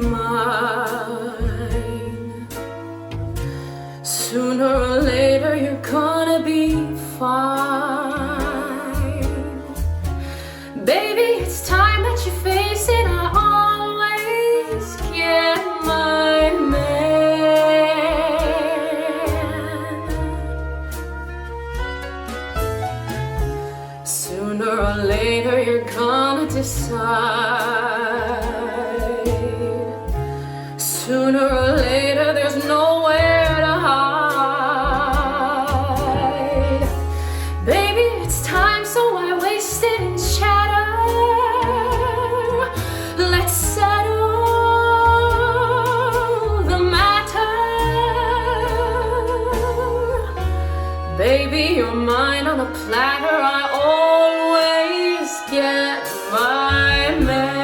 mine. Sooner or later you're gonna be fine. Baby, it's time that you face it. I always get my man. Sooner or later you're gonna decide. Sooner or later there's nowhere to hide. Baby, it's time, so I waste it in chatter. Let's settle the matter. Baby, you're mine on a platter. I always get my man.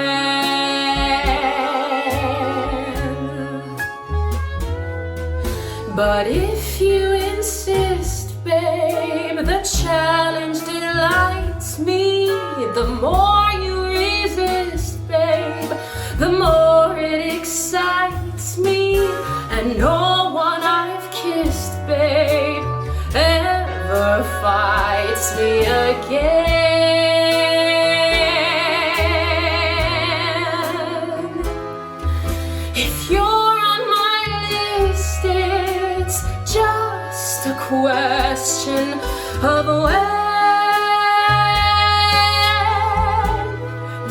But if you insist, babe, the challenge delights me. The more you resist, babe, the more it excites me. And no one I've kissed, babe, ever fights me again. If you're on my list, it's just a question of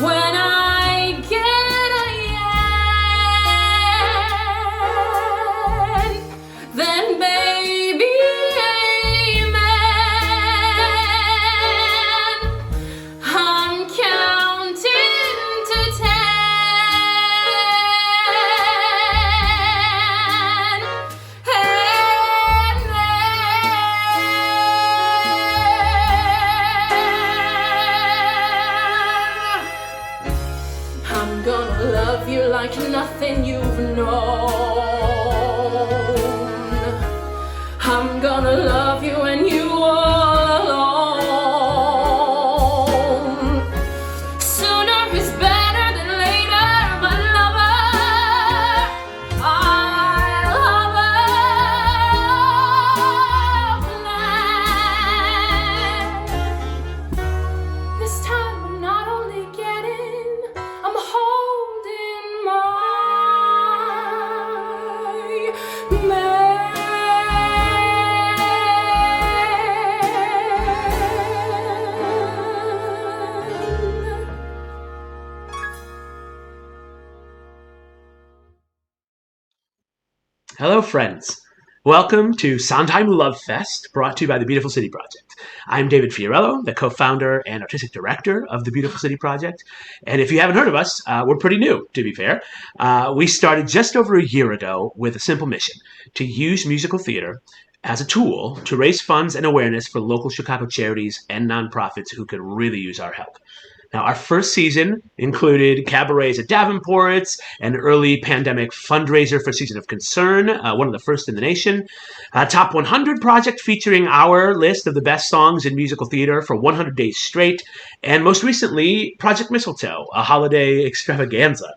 when I get a yen, then baby, amen. I'm counting to 10. I'm gonna love you like nothing you've known. I'm gonna love you and you all alone. Sooner is better than later, my lover. I'll have a plan. This time I'm not only getting, I'm holding my man. Hello, friends. Welcome to Sondheim Love Fest, brought to you by the Beautiful City Project. I'm David Fiorello, the co-founder and artistic director of the Beautiful City Project. And if you haven't heard of us, we're pretty new, to be fair. We started just over a year ago with a simple mission: to use musical theater as a tool to raise funds and awareness for local Chicago charities and nonprofits who could really use our help. Now, our first season included cabarets at Davenport's, an early pandemic fundraiser for Season of Concern, one of the first in the nation, a Top 100 project featuring our list of the best songs in musical theater for 100 days straight, and most recently, Project Mistletoe, a holiday extravaganza.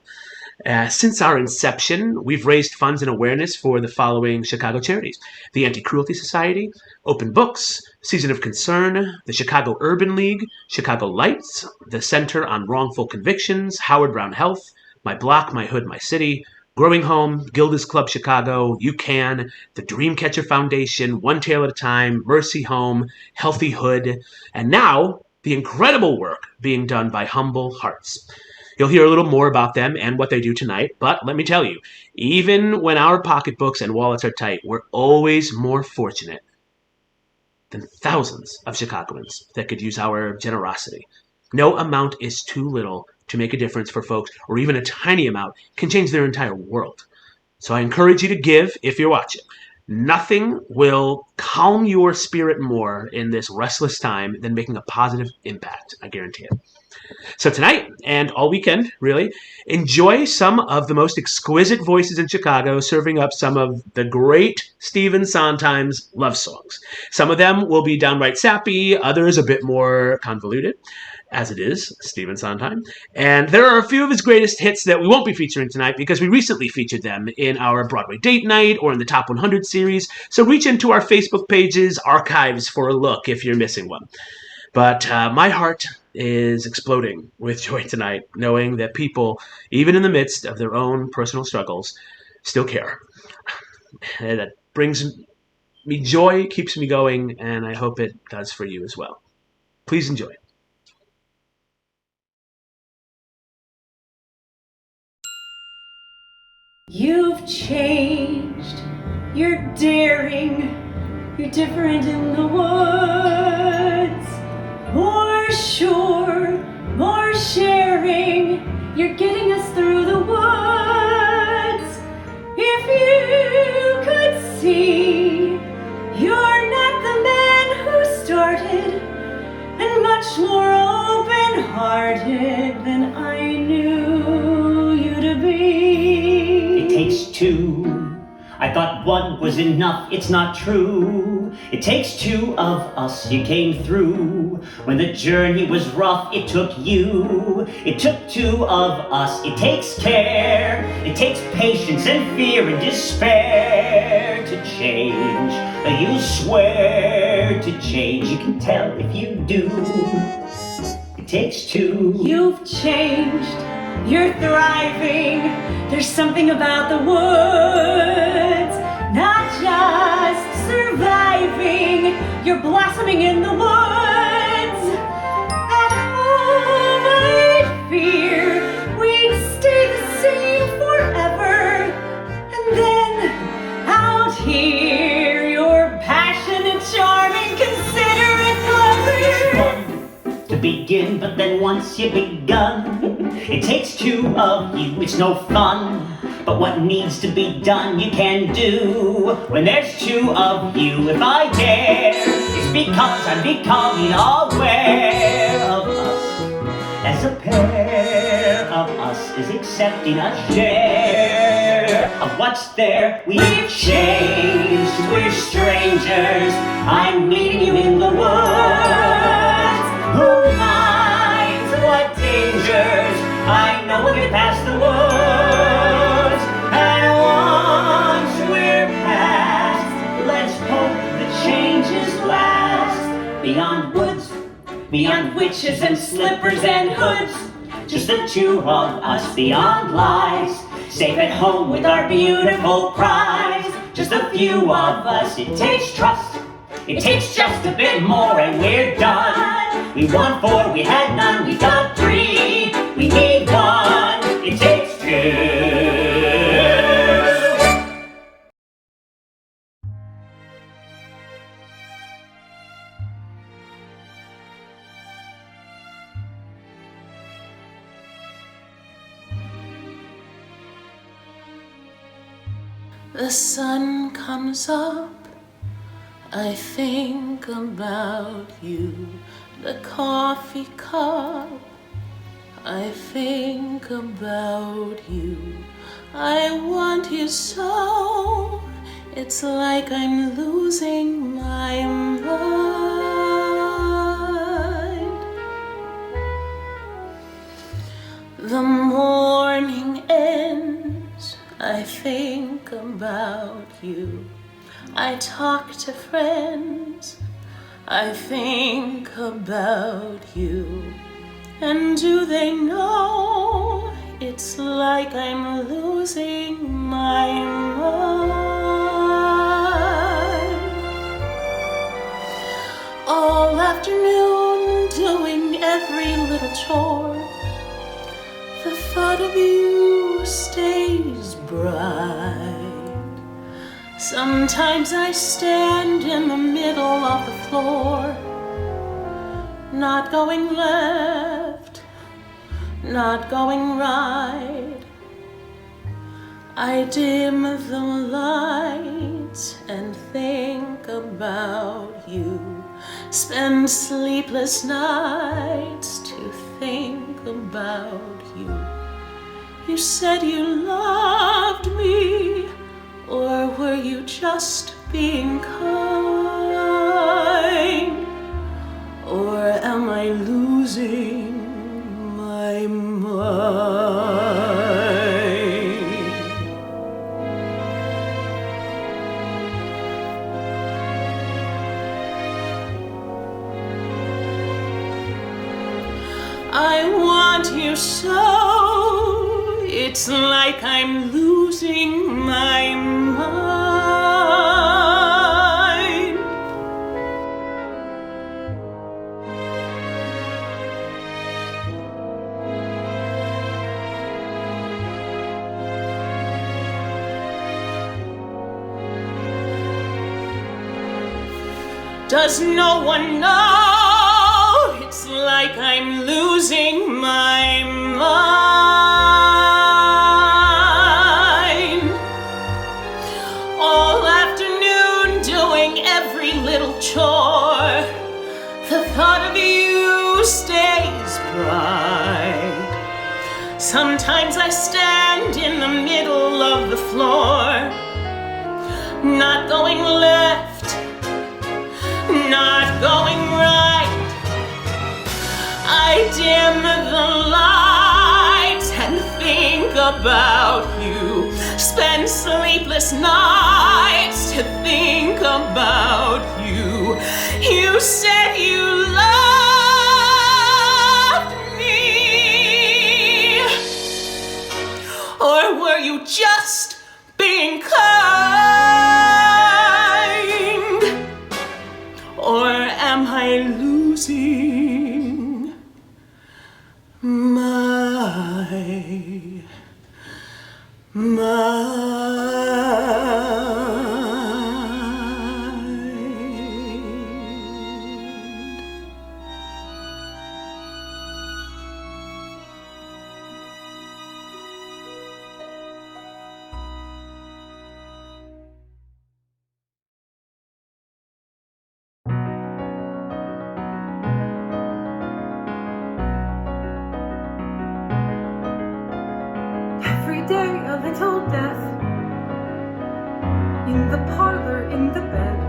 Since our inception, we've raised funds and awareness for the following Chicago charities: the Anti-Cruelty Society, Open Books, Season of Concern, the Chicago Urban League, Chicago Lights, the Center on Wrongful Convictions, Howard Brown Health, My Block, My Hood, My City, Growing Home, Gilda's Club Chicago, You Can, the Dreamcatcher Foundation, One Tale at a Time, Mercy Home, Healthy Hood, and now the incredible work being done by Humble Hearts. You'll hear a little more about them and what they do tonight, but let me tell you, even when our pocketbooks and wallets are tight, we're always more fortunate than thousands of Chicagoans that could use our generosity. No amount is too little to make a difference for folks, or even a tiny amount can change their entire world. So I encourage you to give if you're watching. Nothing will calm your spirit more in this restless time than making a positive impact, I guarantee it. So tonight, and all weekend, really, enjoy some of the most exquisite voices in Chicago serving up some of the great Stephen Sondheim's love songs. Some of them will be downright sappy, others a bit more convoluted. as it is, Stephen Sondheim. And there are a few of his greatest hits that we won't be featuring tonight because we recently featured them in our Broadway Date Night or in the Top 100 series. So reach into our Facebook page's archives for a look if you're missing one. But my heart is exploding with joy tonight, knowing that people, even in the midst of their own personal struggles, still care. And that brings me joy, keeps me going, and I hope it does for you as well. Please enjoy. You've changed, you're daring, you're different in the woods. More sure, more sharing, you're getting us through the woods. If you could see, you're not the man who started, and much more open-hearted than I knew you to be. It takes two. I thought one was enough, it's not true. It takes two of us, you came through. When the journey was rough, it took you. It took two of us, it takes care. It takes patience and fear and despair to change. You swear to change, you can tell if you do. It takes two. You've changed, you're thriving. There's something about the woods, not just surviving. You're blossoming in the woods. At home I'd fear we'd stay the same forever. And then out here, you're passionate, charming, considerate, clever. To begin, but then once you've begun, it takes two of you, it's no fun. But what needs to be done, you can do. When there's two of you, if I dare, it's because I'm becoming aware of us. As a pair of us is accepting a share of what's there. We've changed, we're strangers. I'm meeting you in the woods. Who minds what dangers? I know we'll get past the woods. And once we're past, let's hope the changes last. Beyond woods, beyond witches and slippers and hoods. Just the two of us beyond lies. Safe at home with our beautiful prize. Just a few of us, it takes trust. It takes just a bit more and we're done. We won four, we had none, we got three. We need one, it takes two. The sun comes up, I think about you. The coffee cup, I think about you. I want you so, it's like I'm losing my mind. The morning ends, I think about you. I talk to friends, I think about you. And do they know it's like I'm losing my mind? All afternoon doing every little chore. The thought of you stays bright. Sometimes I stand in the middle of the floor, not going left, not going right. I dim the lights and think about you. Spend sleepless nights to think about you. You said you loved me, or were you just being kind? Or am I losing want you so. It's like I'm losing my mind. Does no one know? It's like I'm losing my mind. All afternoon doing every little chore. The thought of you stays bright. Sometimes I stand in the middle of the floor, not going left, not going right. I dim the lights and think about you. Spend sleepless nights to think about you. You said you loved me. Or were you just being kind? Or am I losing my Every day a little death, in the parlor, in the bed,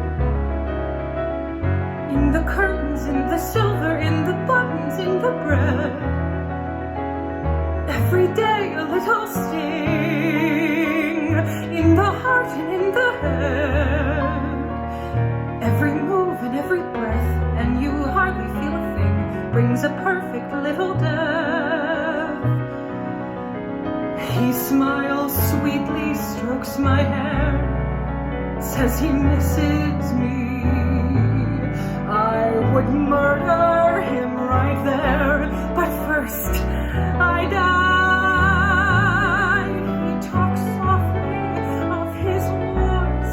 in the curtains, in the silver, in the buttons, in the bread. Every day a little sting, in the heart and in the head. Every move and every breath, and you hardly feel a thing, brings a perfect little death. He smiles sweetly, strokes my hair, says he misses me. I would murder him right there, but first I die. He talks softly of his wars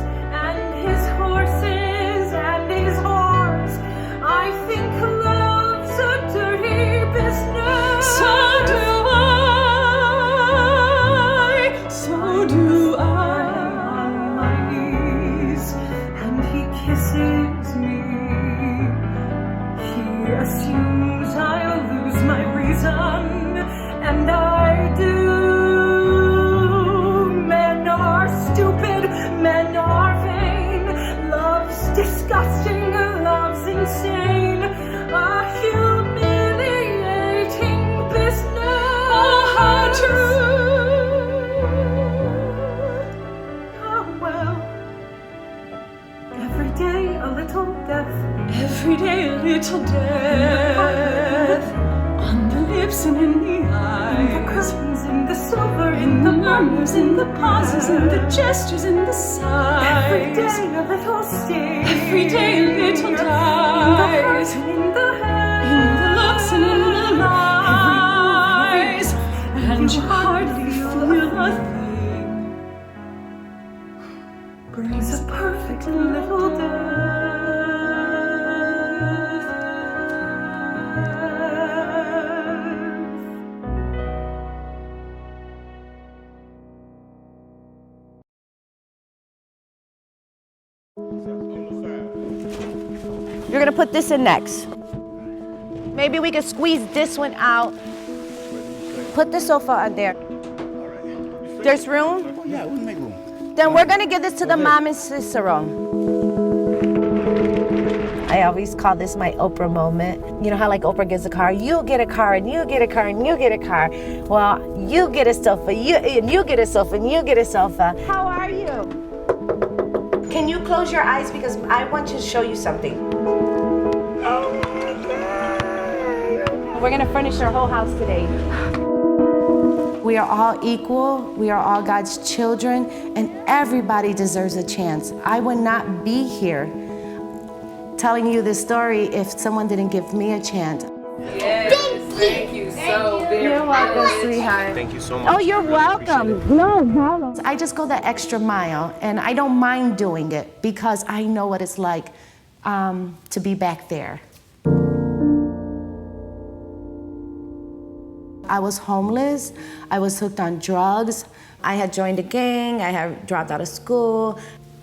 and his horses and his whores. I think love's a dirty business. So do I. So do I. On my knees, and he kisses me. He assumes I'll lose my reason, and I do. Men are stupid, men are vain. Love's disgusting, love's insane. A humiliating business. Oh, how true. Oh, well. Every day a little death. Every day a little death. On the lips and in the eyes. In the curtains, in the silver, in the murmurs, in the pauses, in the gestures, in the sighs. Every day a little sting. Every day a little dies. In the heart and in the head. In the looks and in the eyes. And you hardly feel a thing. Brings a perfect little death. You're gonna put this in next. Maybe we could squeeze this one out. Put the sofa on there. There's room? Oh, yeah, we can make room. Then we're gonna give this to the mom and Cicero. I always call this my Oprah moment. You know how like Oprah gives a car, you get a car and you get a car and you get a car. Well, you get a sofa, you get a sofa and you get a sofa. How are you? Can you close your eyes because I want to show you something. Oh my God. We're gonna furnish our whole house today. We are all equal, we are all God's children, and everybody deserves a chance. I would not be here telling you this story if someone didn't give me a chance. Yes, thank you so very much. You're welcome, sweetheart. Thank you so much. Oh, you're Really welcome. appreciate it. No problem. I just go the extra mile, and I don't mind doing it because I know what it's like to be back there. I was homeless, I was hooked on drugs, I had joined a gang, I had dropped out of school.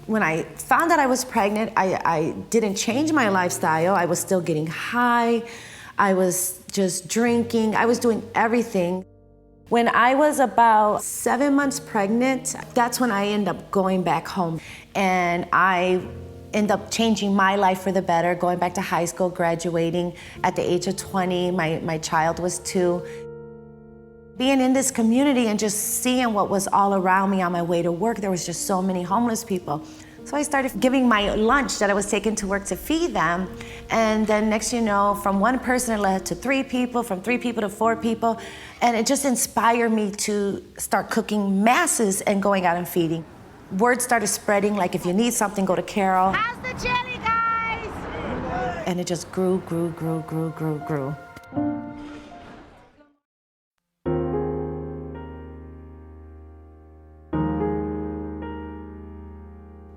When I found out I was pregnant, I didn't change my lifestyle. I was still getting high, I was just drinking, I was doing everything. When I was about 7 months pregnant, that's when I ended up going back home. And I ended up changing my life for the better, going back to high school, graduating at the age of 20, my child was 2. Being in this community and just seeing what was all around me on my way to work, there was just so many homeless people. So I started giving my lunch that I was taking to work to feed them. And then next you know, from one person it led to 3 people, from 3 people to 4 people. And it just inspired me to start cooking masses and going out and feeding. Word started spreading, like if you need something, go to Carol. How's the chili, guys? And it just grew.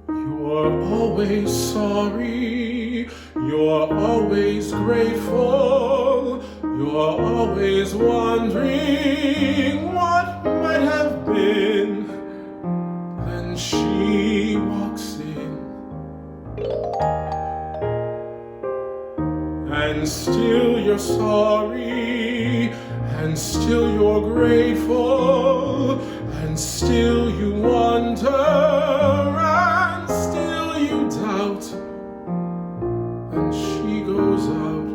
You're always sorry, you're always grateful, you're always wondering what might have been. Then she walks in, and still you're sorry, and still you're grateful, and still you wonder. And she goes out.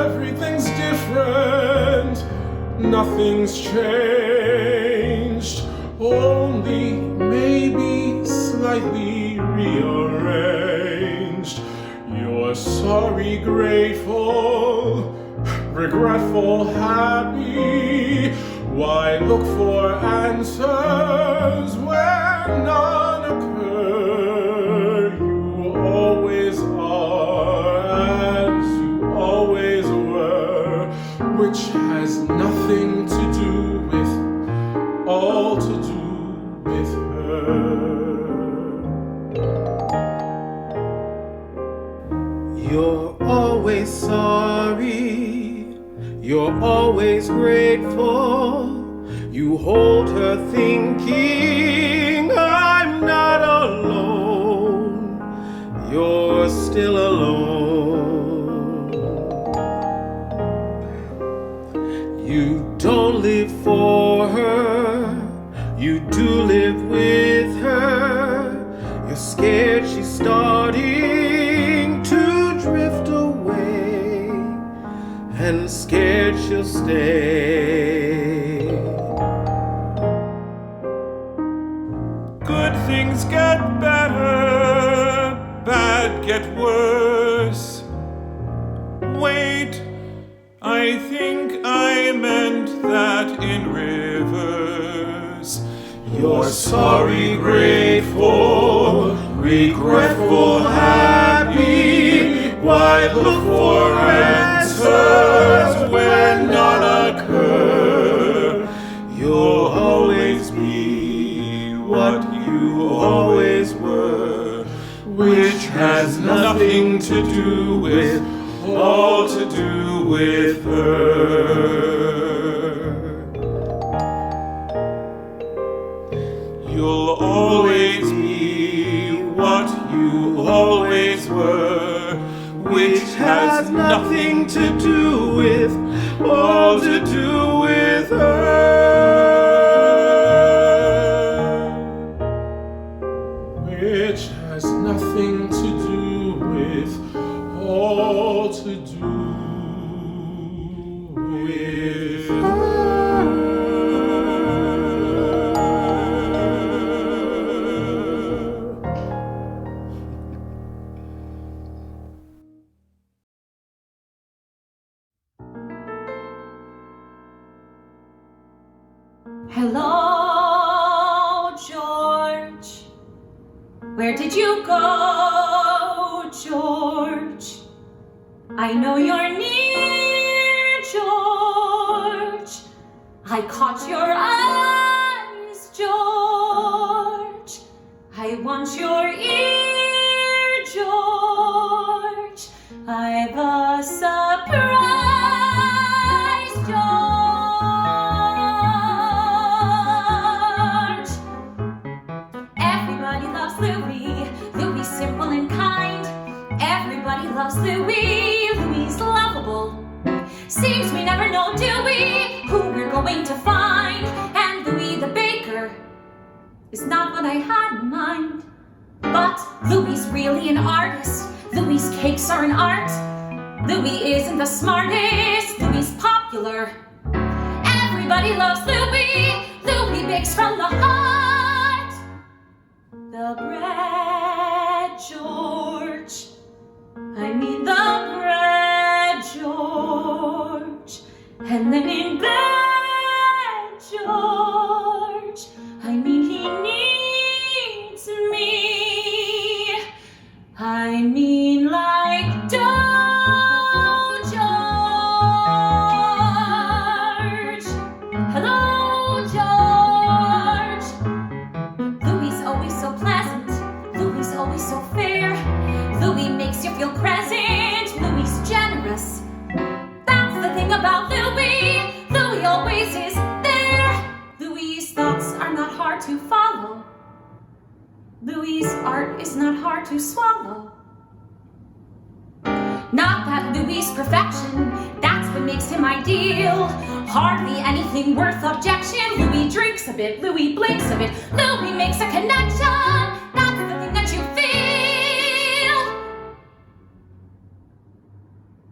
Everything's different, nothing's changed, only maybe slightly rearranged. You're sorry, grateful, regretful, happy. Why look for answers where none occur? You always are as you always were, which has nothing to do with, all to do with her. You're always sorry, you're always grateful. You hold her thinking, I'm not alone. You're still alone. You don't live for her, you do live with her. You're scared she's starting to drift away, and scared she'll stay. Good things get better, bad get worse. Wait, I think I meant that in reverse. You're sorry, grateful, regretful, happy. Why look for answers where none occur? You'll always be what you always were, which has nothing to do with, all to do with her. You'll always be what you always were, which has nothing to do with, all to do with her. Which has nothing to do with, all to do with her. Where did you go, George? I know you're near, George. I caught your eyes, George. I want your ear, George. I've a surprise, George. Everybody loves Louis. Louis simple and kind. Everybody loves Louis. Louis lovable. Seems we never know, do we, who we're going to find. And Louis the baker is not what I had in mind. But Louis really an artist. Louis' cakes are an art. Louis isn't the smartest. Louis popular. Everybody loves Louis. Louis bakes from the heart. The bread, George. I mean the bread, George. And then in bed, George. I mean he needs me. I mean like dough, George. Hello, George. Louis always so pleasant. Louis always so fair. Louis makes you feel present. Louis generous. That's the thing about Louis. Louis always is there. Louis' thoughts are not hard to follow. Louis' art is not hard to swallow. Not that Louis' perfection, that's what makes him ideal. Hardly anything worth objection. Louis drinks a bit, Louis blinks a bit. Louis makes a connection. That's the thing that you feel.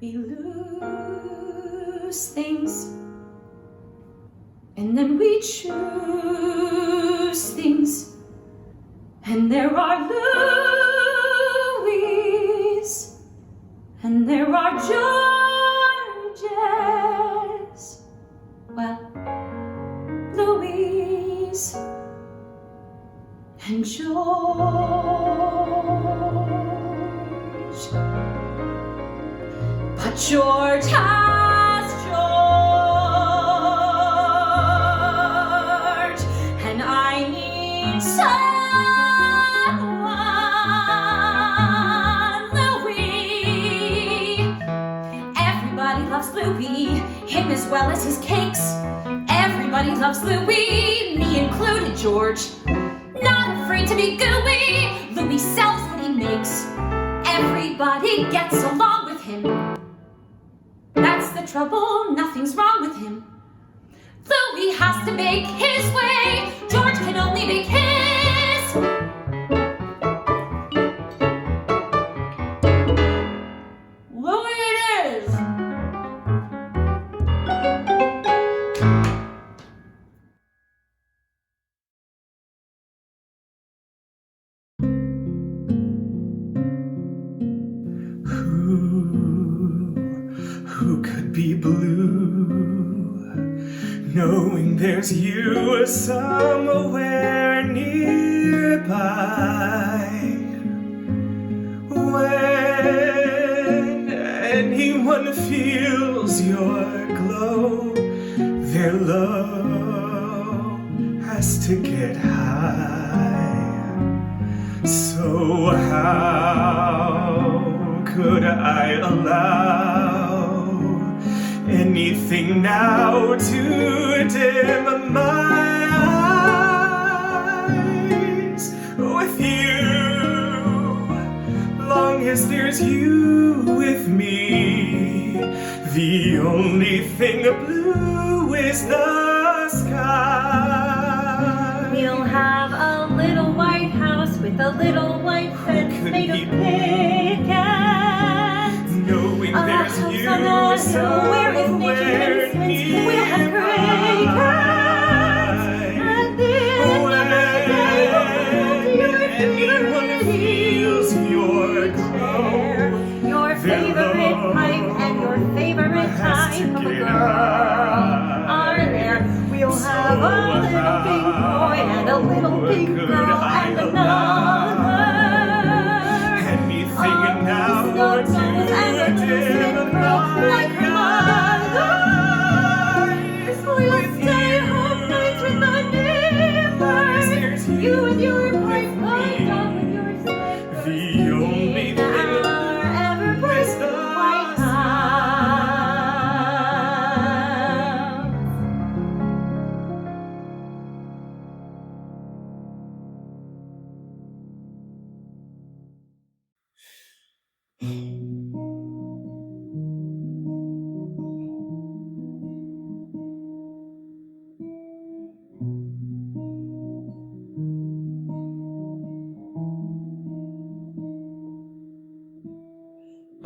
We lose things, and then we choose things. And there are Louis, and there are Georges. Well, Louise and George. But George has George, and I need someone. Louis, him as well as his cakes. Everybody loves Louis, me included, George. Not afraid to be gooey. Louis sells what he makes. Everybody gets along with him. That's the trouble, nothing's wrong with him. Louis has to make his way. George can only make his. Be blue, knowing there's you somewhere nearby. When anyone feels your glow, their love has to get high. So how could I allow anything now to dim my eyes with you? Long as there's you with me, the only thing blue is the sky. We'll have a little white house with a little white fence made of pickets. Knowing there's you somewhere is nature and we'll have great cats. And then anyone feels your glow, your favorite pipe and your favorite type of a girl are there. We'll have a little pink boy and a little pink girl and another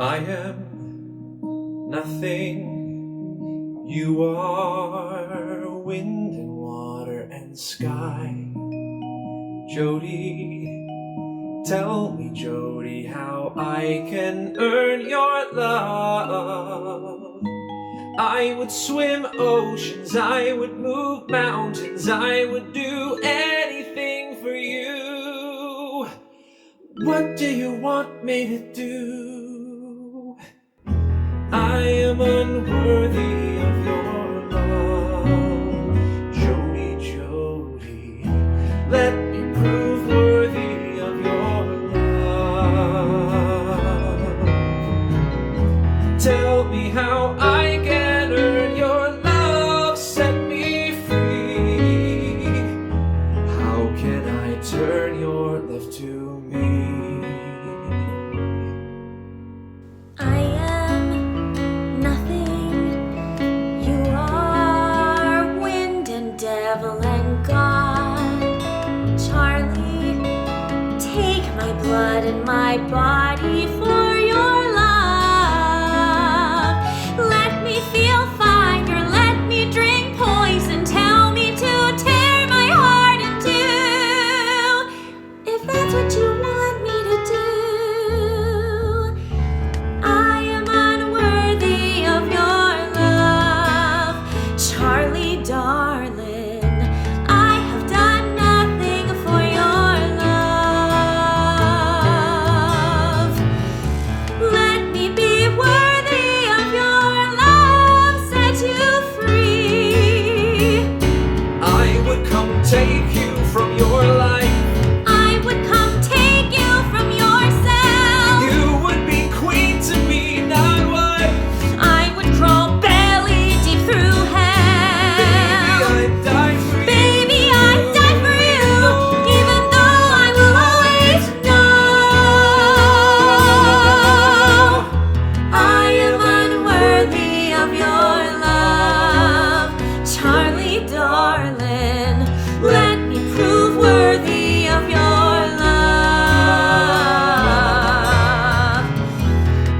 I am nothing. You are wind and water and sky. Jody, tell me, Jody, how I can earn your love. I would swim oceans, I would move mountains, I would do anything for you. What do you want me to do? I am unworthy of your love. Jody, Jody, let me prove worthy of your love. Tell me how I can earn your love, set me free. How can I turn your love to me? I am nothing. You are wind and devil and God. Charlie, take my blood and my body for your love. Let me feel fire, let me drink poison. Tell me to tear my heart in two. If that's what you want me to do. I am unworthy of your love. Charlie, darling, I have done nothing for your love. Let me be worthy of your love, set you free. I would come take you from your life. I would come take you from yourself. You would be queen to me, not wife. I would crawl belly deep through hell. Baby, I'd die for you. Baby, I'd die for you, even though I will always know I am unworthy of your love. Charlie, darling, let me prove worthy of your love.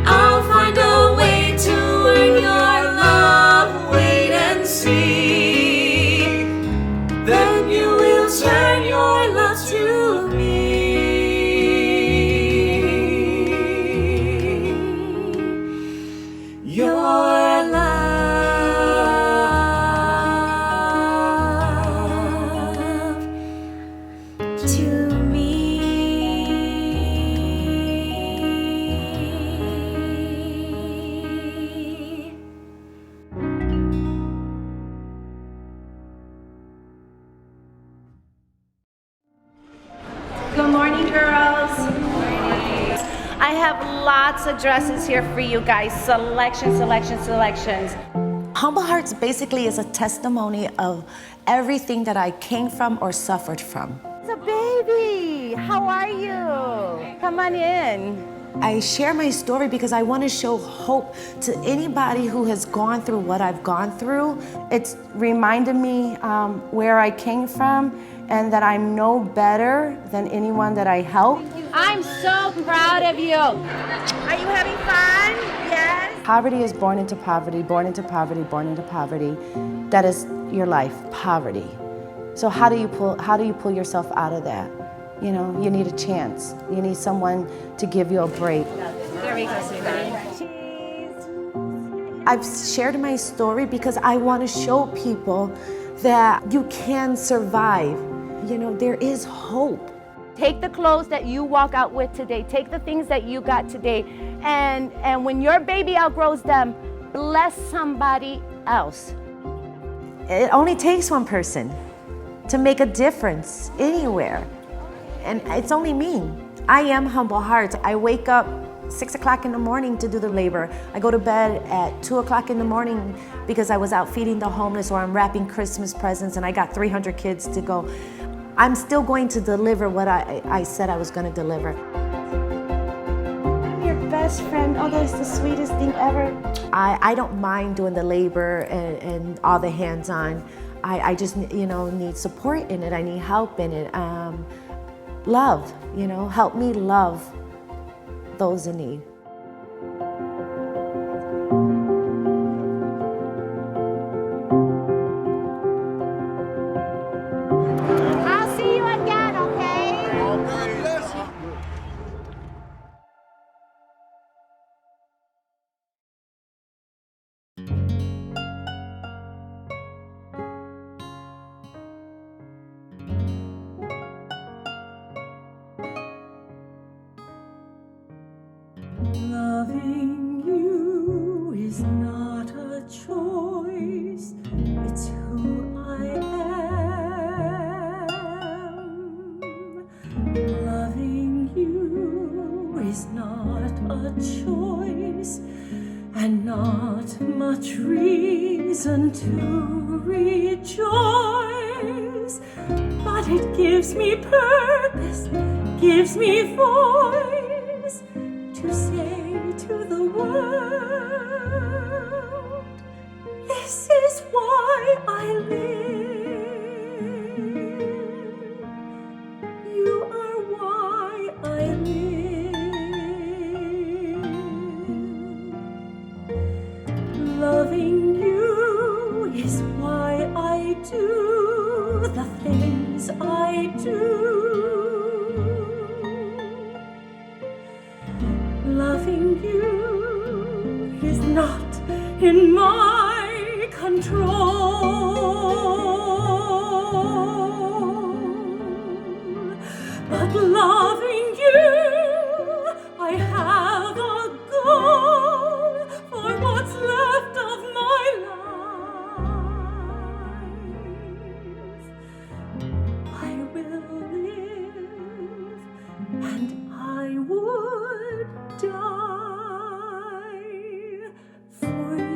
I'll find a way to earn your love. Wait and see. Then you will turn your love to me. Your love to me. Good morning, girls. I have lots of dresses here for you guys. Selections. Humble Hearts basically is a testimony of everything that I came from or suffered from. It's a baby. How are you? Come on in. I share my story because I want to show hope to anybody who has gone through what I've gone through. It's reminded me where I came from and that I'm no better than anyone that I help. I'm so proud of you. Are you having fun? Yes. Poverty is born into poverty, born into poverty, born into poverty. That is your life, poverty. So how do you pull yourself out of that? You know, you need a chance. You need someone to give you a break. There we go, sweetie. Cheese. I've shared my story because I want to show people that you can survive. You know, there is hope. Take the clothes that you walk out with today. Take the things that you got today. And when your baby outgrows them, bless somebody else. It only takes one person to make a difference anywhere. And it's only me. I am Humble Hearts. I wake up 6 o'clock in the morning to do the labor. I go to bed at 2 o'clock in the morning because I was out feeding the homeless or I'm wrapping Christmas presents and I got 300 kids to go. I'm still going to deliver what I said I was going to deliver. I'm your best friend. Oh, that's the sweetest thing ever. I don't mind doing the labor and all the hands-on. I just, need support in it. I need help in it. Love, help me love those in need. choice, and not much reason to rejoice. But it gives me purpose, gives me voice to say to the world, this is why I live. You are why I live. Loving you is why I do the things I do. Loving you is not in my control, but loving you, I have a goal for what's left of my life. I will live, and I would die for you.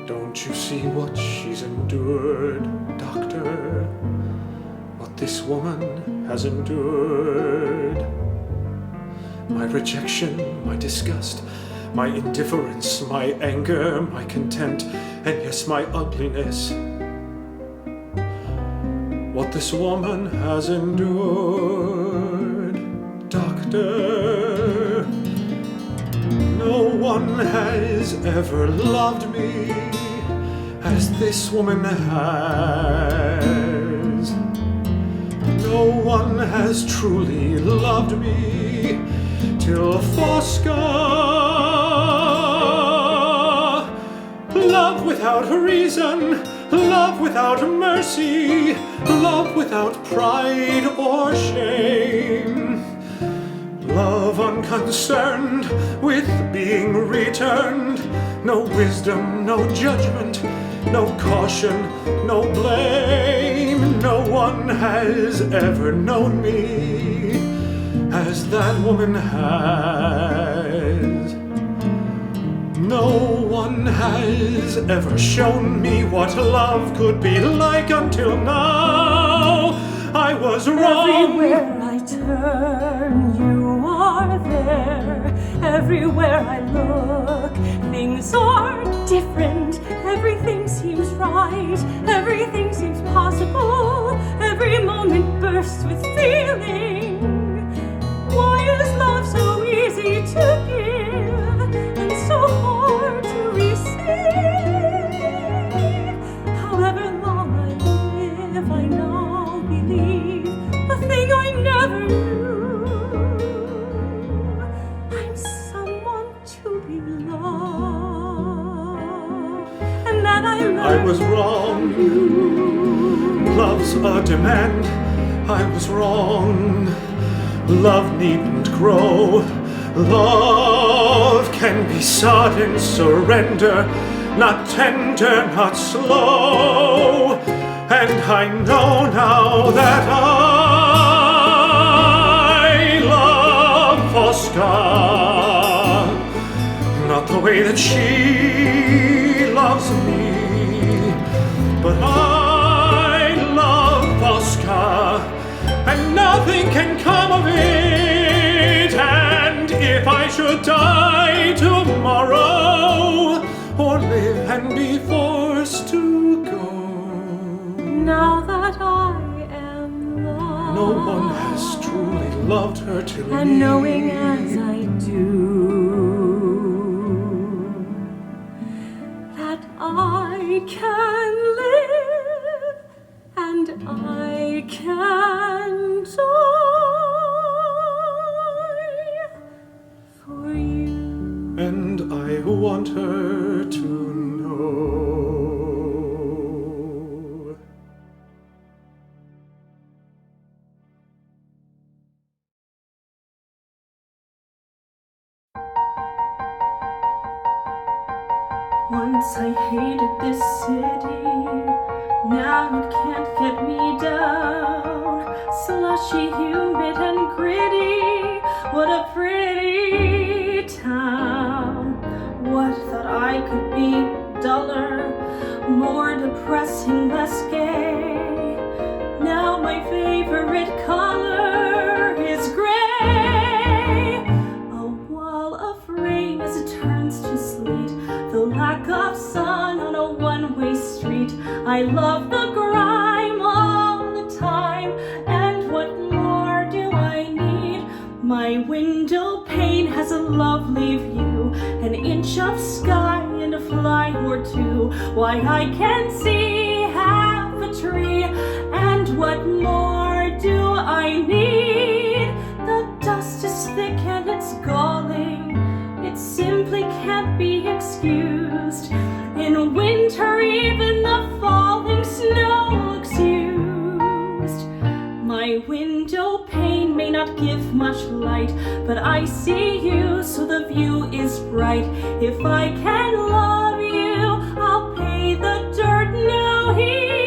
Don't you see what she's endured, Doctor? What this woman has endured? My rejection, my disgust, my indifference, my anger, my contempt, and yes, my ugliness. What this woman has endured, Doctor. No one has ever loved me as this woman has. No one has truly loved me till Fosca. Love without reason, love without mercy, love without pride or shame. Love unconcerned with being returned, no wisdom, no judgment, no caution, no blame. No one has ever known me as that woman has. No one has ever shown me what love could be like until now. I was wrong. Everywhere I turn, you are there. Everywhere I look, things are different. Everything seems right. Everything seems possible. Every moment bursts with feeling. Why is love so easy to give and so hard to receive? However long I live, I now believe a thing I never knew. I'm someone to be loved, and that I love. I was wrong. Love's a demand. I was wrong. Love needn't grow. Love can be sudden surrender, not tender, not slow. And I know now that I love Fosca, not the way that she loves me, but I love Fosca, and nothing can come of it. And if I should die tomorrow, or live and be forced to go, now that I am loved, no one has truly loved her till me. and knowing as I do that I can live and I can die for you. And I want her to know. Once I hated this city, Now you can't get me down. Slushy, humid, and gritty. What a pretty town. What thought I could be duller, more depressing, less gay. Now my favorite color is gray. A wall of rain as it turns to sleet. The lack of sun on a one-way street. I love the grime all the time. And what more do I need? My window pane has a lovely view. An inch of sky and a fly or two. Why, I can see half a tree. And what more do I need? The dust is thick and it's galling. It simply can't be excused. In winter, even the falling snow looks used. My window pane may not give much light, but I see you, so the view is bright. If I can love you, I'll pay the dirt no heed.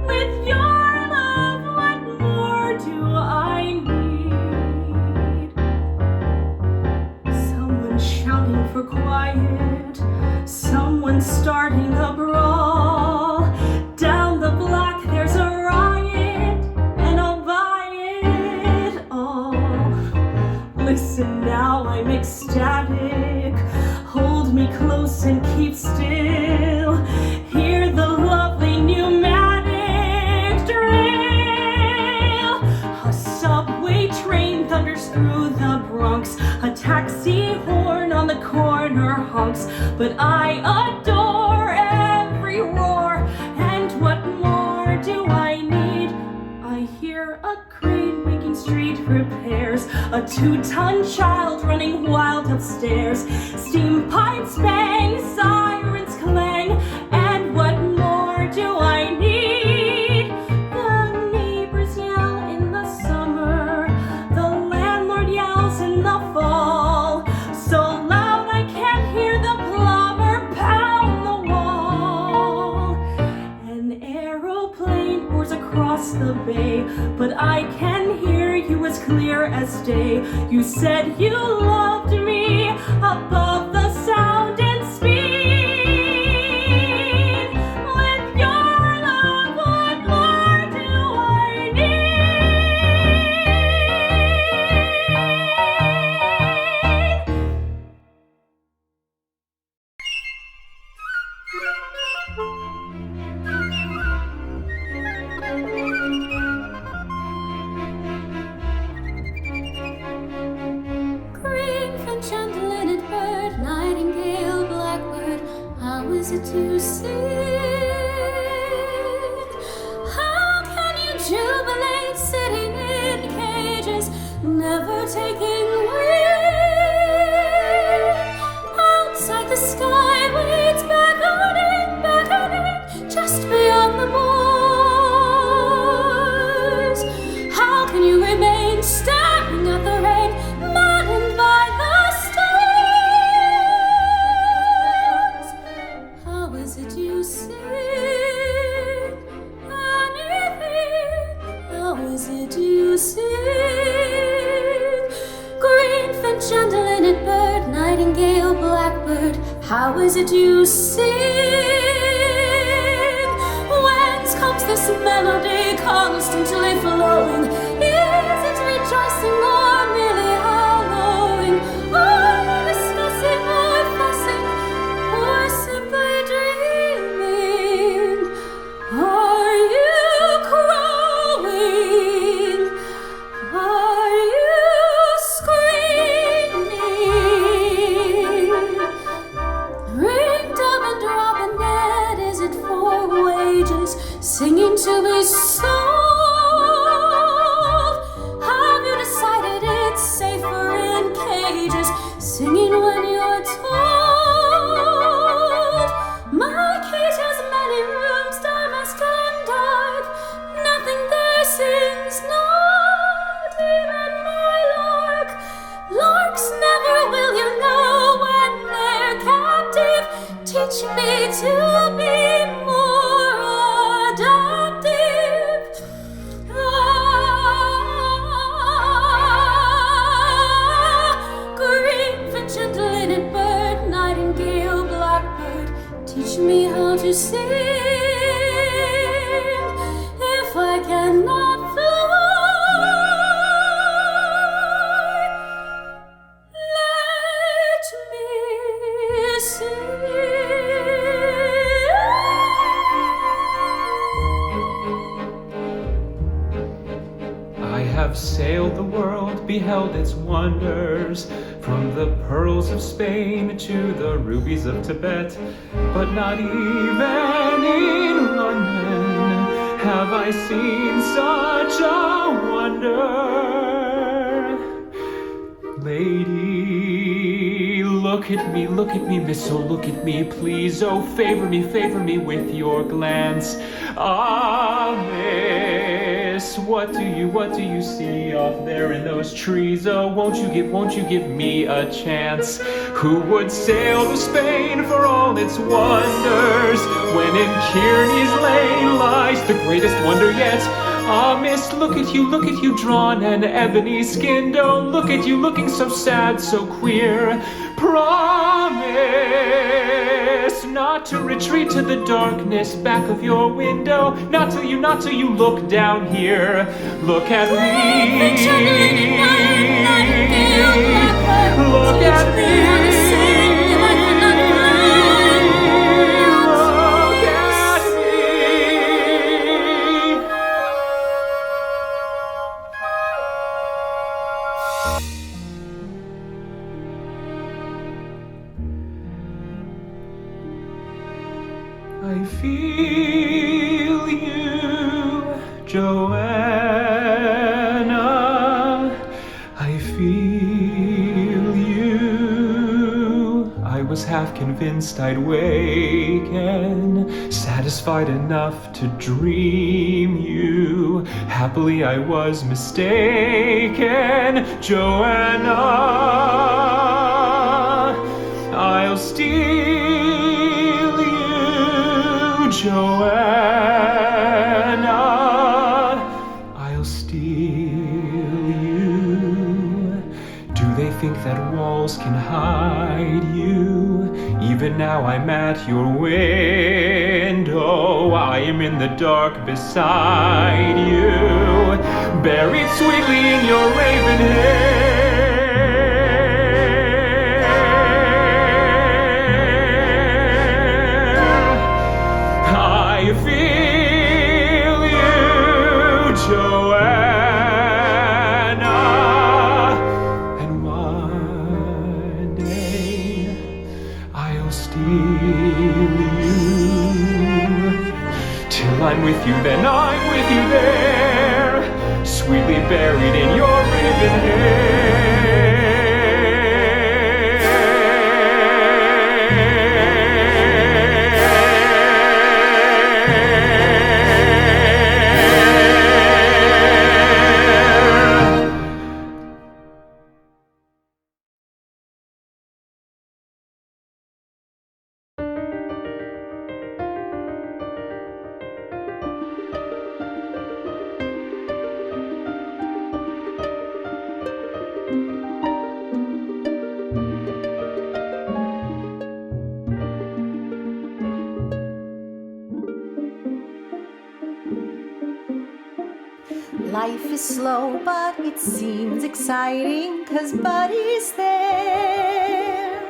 With your love, what more do I need? Someone shouting for quiet, someone starting a brawl. Down the block there's a riot, and I'll buy it all. Listen now, I'm ecstatic. Hold me close and keep still. Hear the lovely pneumatic drill. A subway train thunders through the Bronx. A taxi horn on the corner honks. But I adore every roar. And what more do I need? I hear a crane making street repairs. A 2-ton child running wild upstairs. Steam pipes bang, sirens clang. And what more do I need? The neighbors yell in the summer. The landlord yells in the fall. So loud I can't hear the plumber pound the wall. An aeroplane roars across the bay, but I can hear you as clear as day. You said you loved me above the sound and speed. With your love, what more do I need? Green finch and linnet bird, nightingale, blackbird, how is it to sing? How can you jubilate sitting in cages, never taking wing? Outside the sky waits beckoning, beckoning, just beyond the moors. How can you remain staring at the rain, maddened by the stars? How is it you sing anything? How is it you sing? Green finch and linnet bird, nightingale, blackbird, how is it you sing? Whence comes this melody constantly flowing? Is it rejoicing or merely hallowing? Are you discussing or fussing, or simply dreaming? Are you crowing? Are you screaming? Ring, dove, and robin, net, is it for wages? Singing to be sold? Have you decided it's safer in cages? Singing when you're told? My cage has many rooms, damask and dark. Nothing there sings, not even my lark. Larks never will you know when they're captive. Teach me to be more linnet bird, nightingale, blackbird, teach me how to sing. If I cannot fly, let me sing. I have sailed the world, beheld its wonders, from the pearls of Spain to the rubies of Tibet, but not even in London have I seen such a wonder. Lady, look at me, miss, oh look at me, please, oh favor me with your glance. Ah, miss, what do you see off there in those trees? Oh, won't you give me a chance? Who would sail to Spain for all its wonders, when in Kearney's lane lies the greatest wonder yet? Ah, miss, look at you, drawn and ebony skinned. Oh, look at you, looking so sad, so queer. Promise not to retreat to the darkness back of your window. Not till you look down here. Look at me. Look at me. I feel you, Joanna. I feel you. I was half convinced I'd waken, satisfied enough to dream you. Happily I was mistaken, Joanna. I'll steal Joanna, I'll steal you. Do they think that walls can hide you? Even now I'm at your window, I am in the dark beside you, buried sweetly in your raven hair. I feel you, Joanna, and one day I'll steal you. Till I'm with you, then I'm with you there, sweetly buried in your raven hair. Life is slow, but it seems exciting, 'cause Buddy's there.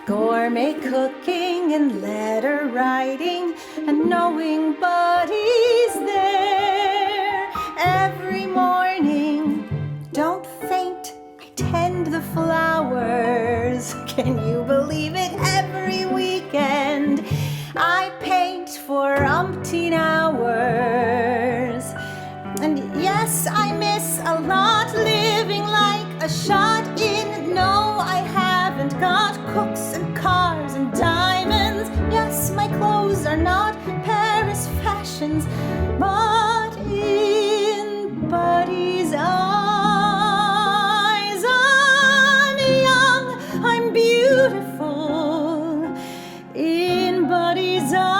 Gourmet cooking and letter writing, and knowing Buddy's there. Every morning, don't faint, I tend the flowers. Can you believe it? Every weekend, I paint for umpteen hours. And yes, I miss a lot, living like a shot in. No, I haven't got cooks and cars and diamonds. Yes, my clothes are not Paris fashions, but in Buddy's eyes, I'm young, I'm beautiful. In Buddy's eyes,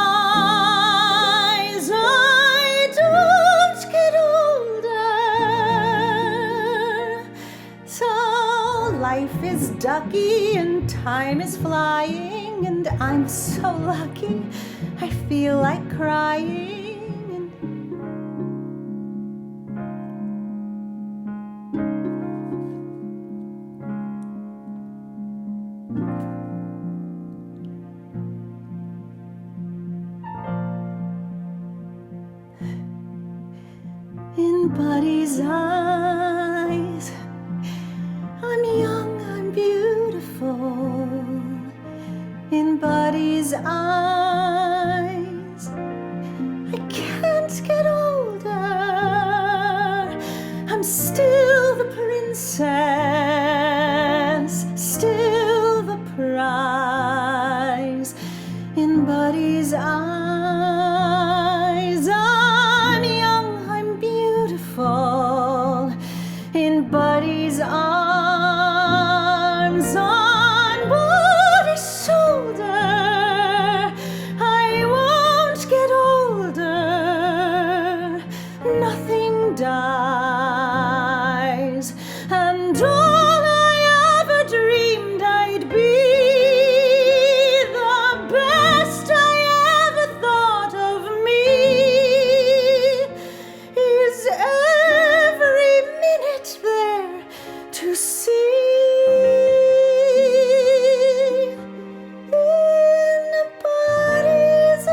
life is ducky and time is flying and I'm so lucky I feel like crying. In Buddy's eyes, I'm young, I'm beautiful. In Buddy's eyes, I can't get older. I'm still the princess, still the prize. In Buddy's eyes, I'm young, I'm beautiful. In Buddy's arms, on Buddy's shoulder, I won't get older. Nothing dies, and all I ever dreamed I'd be, the best I ever thought of me, is every minute there to see. In Buddy's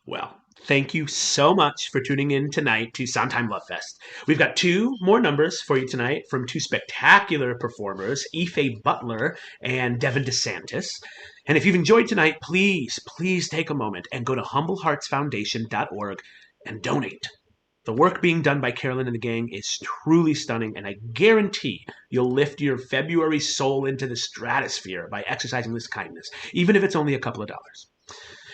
Well, thank you so much for tuning in tonight to Sondheim Love Fest. We've got 2 more numbers for you tonight from 2 spectacular performers, Ife Butler and Devin DeSantis. And if you've enjoyed tonight, please take a moment and go to humbleheartsfoundation.org and donate. The work being done by Carolyn and the gang is truly stunning, and I guarantee you'll lift your February soul into the stratosphere by exercising this kindness, even if it's only a couple of dollars.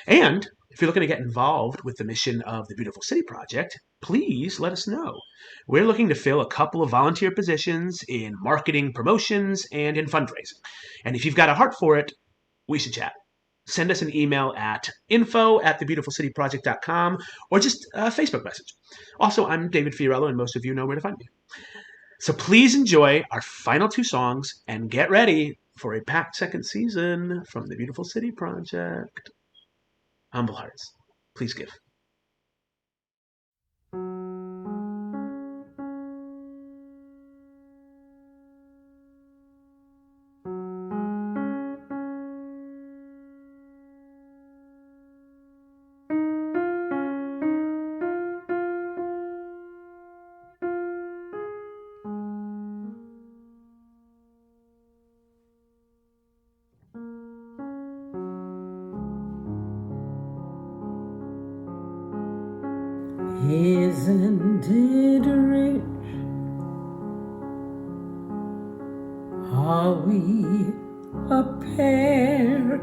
And if you're looking to get involved with the mission of the Beautiful City Project, please let us know. We're looking to fill a couple of volunteer positions in marketing, promotions, and in fundraising. And if you've got a heart for it, we should chat. Send us an email at info@thebeautifulcityproject.com or just a Facebook message. Also, I'm David Fiorello, and most of you know where to find me. So please enjoy our final 2 songs and get ready for a packed second season from the Beautiful City Project. Humble Hearts, please give. Isn't it rich? Are we a pair?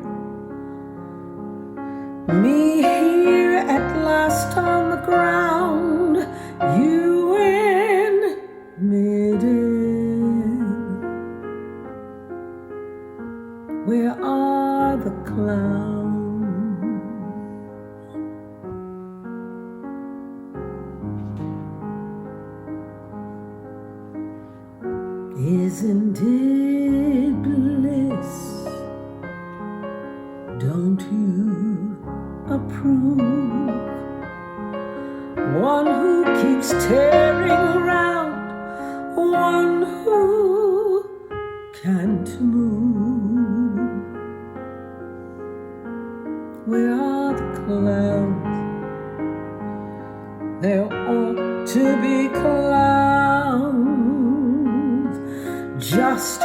Me here at last on the ground, you in midair. Where are the clouds? Isn't it bliss? Don't you approve? One who keeps tearing around, one who can't move. Where are the clouds? There ought to be clouds. Just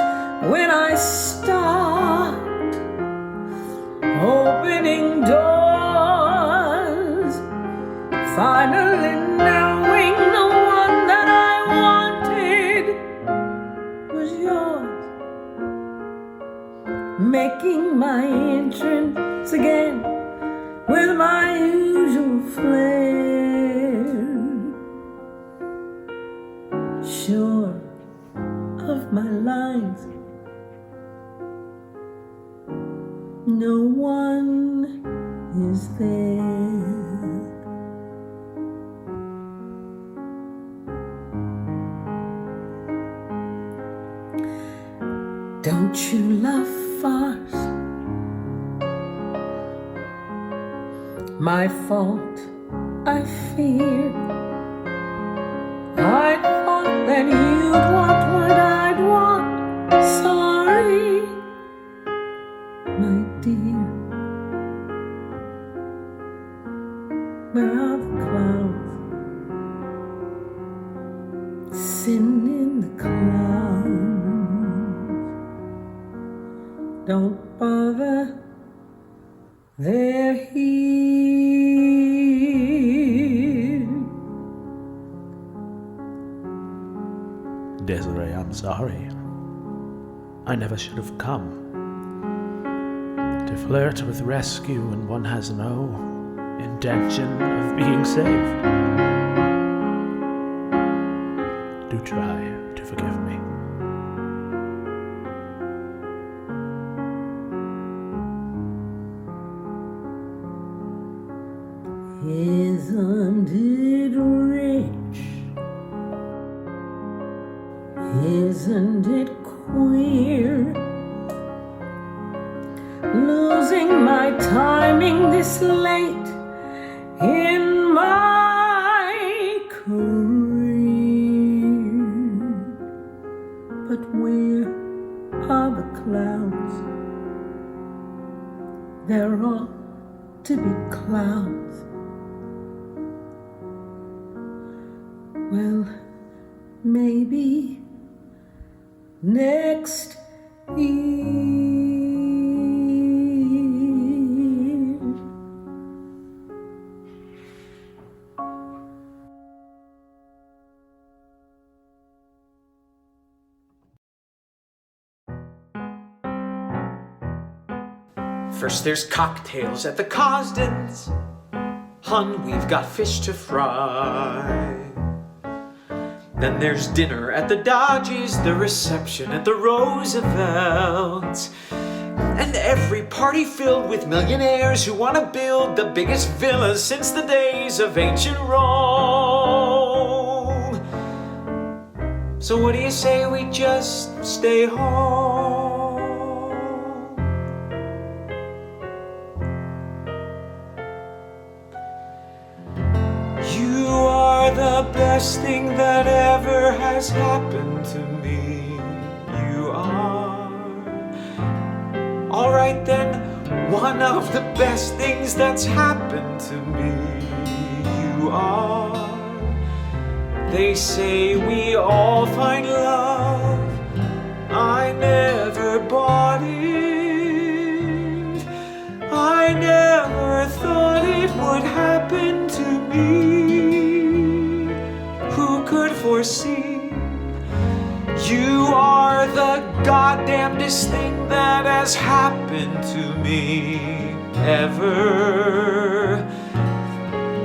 when I start opening doors, finally knowing the one that I wanted was yours, making my entrance again with my usual flair, sure of my lines, no one is there. Don't you love farce? My fault, I fear. I thought that you'd want what I'd want. Sorry, my dear. Where are the clouds? Sin in the clouds. Don't bother, they're here. Desiree, I'm sorry. I never should have come. To flirt with rescue when one has no intention of being saved. Do try to forgive me. Isn't it rich? Isn't it queer? Losing my timing this late in my career. But where are the clouds? There ought to be clouds. Well, maybe next year. First there's cocktails at the Cosdens. Hun, we've got fish to fry. Then there's dinner at the Dodges, the reception at the Roosevelt, and every party filled with millionaires who want to build the biggest villas since the days of ancient Rome. So what do you say we just stay home? You are the best thing that ever has happened to me. You are. Alright then, one of the best things that's happened to me. You are. They say we all find love. I never bought it. I never thought it would happen to me. Who could foresee? You are the goddamnedest thing that has happened to me ever.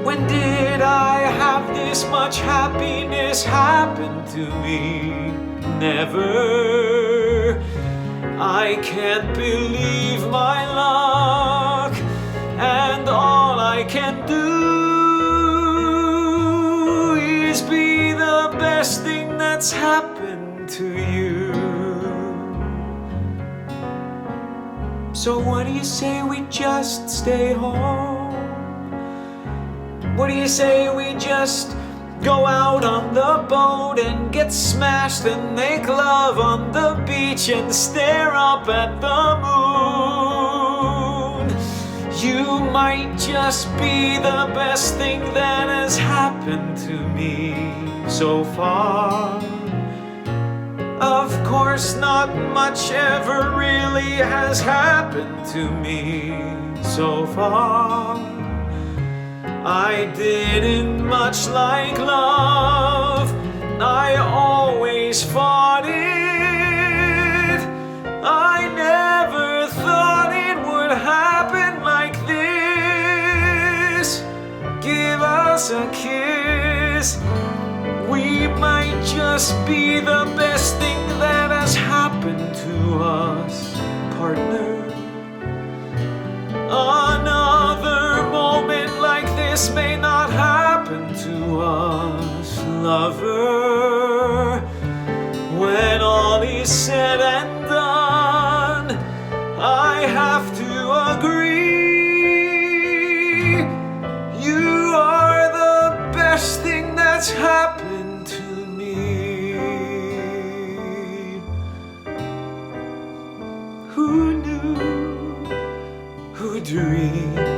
When did I have this much happiness happen to me? Never. I can't believe my luck, and all I can do is be the best thing that's happened to you. So what do you say we just stay home? What do you say we just go out on the boat and get smashed and make love on the beach and stare up at the moon? You might just be the best thing that has happened to me so far. Of course, not much ever really has happened to me so far. I didn't much like love, I always fought it. I never thought it would happen like this. Give us a kiss, we might just be the best thing that has happened to us, partner. have to agree. You are the best thing that's happened to me. Who knew? Who dreamed